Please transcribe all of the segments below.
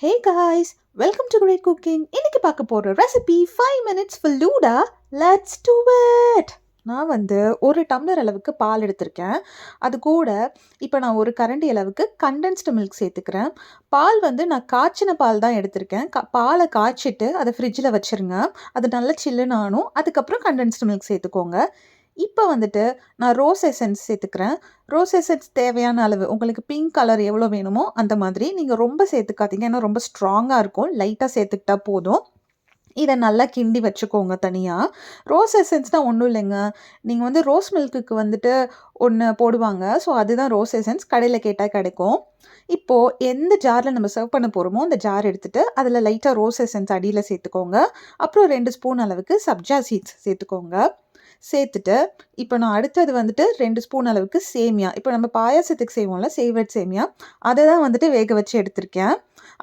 Hey guys, welcome to Great Cooking. இன்னைக்கு பார்க்க போற recipe 5 minutes falooda. Let's do it. நான் ஒரு டம்ளர் அளவுக்கு பால் எடுத்திருக்கேன். அது கூட இப்போ நான் ஒரு கரண்டி அளவுக்கு கண்டென்ஸ்டு மில்க் சேர்த்துக்கிறேன். பால் நான் காய்ச்சின பால் தான் எடுத்திருக்கேன். பாலை காய்ச்சிட்டு அதை ஃப்ரிட்ஜில் வச்சுருங்க. அது நல்லா சில்லுன்னு ஆனும். அதுக்கப்புறம் கண்டென்ஸ்டு மில்க் சேர்த்துக்கோங்க. இப்போ நான் ரோஸ் எசன்ஸ் சேர்த்துக்கிறேன். ரோஸ் எசன்ஸ் தேவையான அளவு உங்களுக்கு பிங்க் கலர் எவ்வளோ வேணுமோ அந்த மாதிரி. நீங்கள் ரொம்ப சேர்த்துக்காதீங்க, ஏன்னா ரொம்ப ஸ்ட்ராங்காக இருக்கும். லைட்டாக சேர்த்துக்கிட்டா போதும். இதை நல்லா கிண்டி வச்சுக்கோங்க தனியாக. ரோஸ் எசன்ஸ்னால் ஒன்றும் இல்லைங்க, நீங்கள் ரோஸ் மில்க்குக்கு ஒன்று போடுவாங்க. ஸோ அதுதான் ரோஸ் எசன்ஸ். கடையில் கேட்டால் கிடைக்கும். இப்போது எந்த ஜாரில் நம்ம சர்வ் பண்ண போகிறோமோ அந்த ஜார் எடுத்துகிட்டு அதில் லைட்டாக ரோஸ் எசன்ஸ் அடியில் சேர்த்துக்கோங்க. அப்புறம் 2 ஸ்பூன் அளவுக்கு சப்ஜா சீட்ஸ் சேர்த்துக்கோங்க. சேர்த்துட்டு இப்போ நான் அடுத்தது 2 ஸ்பூன் அளவுக்கு சேமியா. இப்போ நம்ம பாயாசத்துக்கு செய்வோம்ல, சேவட் சேமியா, அதை தான் வேக வச்சு எடுத்திருக்கேன்.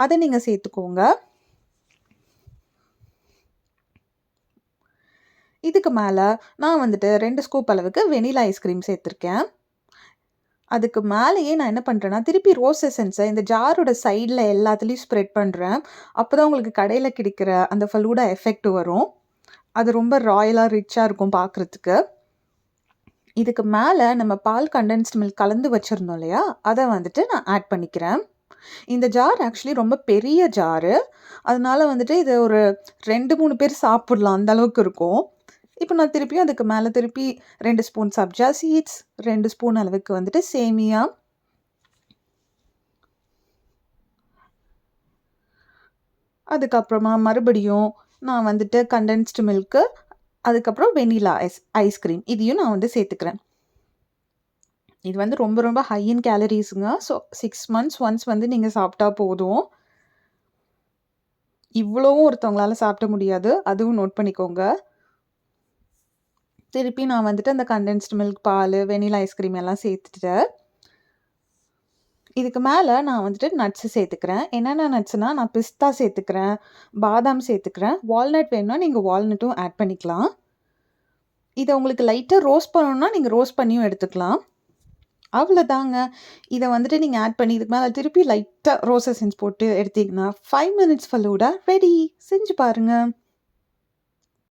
அதை நீங்கள் சேர்த்துக்கோங்க. இதுக்கு மேலே நான் 2 ஸ்கூப் அளவுக்கு வெனிலா ஐஸ்கிரீம் சேர்த்துருக்கேன். அதுக்கு மேலேயே நான் என்ன பண்ணுறேன்னா, திருப்பி ரோஸ் எசன்ஸை இந்த ஜாரோட சைடில் எல்லாத்துலேயும் ஸ்ப்ரெட் பண்ணுறேன். அப்போ தான் உங்களுக்கு கடையில் கிடைக்கிற அந்த ஃபலூடா எஃபெக்ட் வரும். அது ரொம்ப ராயலாக ரிச்சாக இருக்கும் பார்க்குறதுக்கு. இதுக்கு மேலே நம்ம பால் கண்டென்ஸ்டு மில்க் கலந்து வச்சுருந்தோம் இல்லையா, அதை நான் ஆட் பண்ணிக்கிறேன். இந்த ஜார் ஆக்சுவலி ரொம்ப பெரிய ஜாரு. அதனால இது ஒரு 2-3 பேர் சாப்பிட்லாம், அந்த அளவுக்கு இருக்கும். இப்போ நான் திருப்பியும் அதுக்கு மேலே 2 ஸ்பூன் சப்ஜா சீட்ஸ், 2 ஸ்பூன் அளவுக்கு சேமியா, அதுக்கப்புறமா மறுபடியும் நான் கண்டென்ஸ்டு மில்க்கு, அதுக்கப்புறம் வெனிலா ஐஸ்கிரீம் இதையும் நான் சேர்த்துக்கிறேன். இது ரொம்ப ரொம்ப ஹை இன் கேலரிஸுங்க. ஸோ 6 மந்த்ஸ் ஒன்ஸ் நீங்கள் சாப்பிட்டா போதும். இவ்வளவும் ஒருத்தவங்களால சாப்பிட முடியாது, அதுவும் நோட் பண்ணிக்கோங்க. திருப்பி நான் அந்த கண்டென்ஸ்டு மில்க், பால், வெனிலா ஐஸ்கிரீம் எல்லாம் சேர்த்துட்டு இதுக்கு மேலே நான் நட்ஸு சேர்த்துக்கிறேன். என்னென்ன நட்ஸ்னால், நான் பிஸ்தா சேர்த்துக்கிறேன், பாதாம் சேர்த்துக்கிறேன். வால்நட் வேணும்னா நீங்கள் வால்நட்டும் ஆட் பண்ணிக்கலாம். இதை உங்களுக்கு லைட்டாக ரோஸ்ட் பண்ணணுன்னா நீங்கள் ரோஸ்ட் பண்ணியும் எடுத்துக்கலாம். அவ்வளோதாங்க. இதை நீங்கள் ஆட் பண்ணி இதுக்கு மேலே திருப்பி லைட்டாக ரோஸ் எசன்ஸ் போட்டு எடுத்தீங்கன்னா 5 மினிட்ஸ் ஃபலூடா ரெடி. செஞ்சு பாருங்கள்.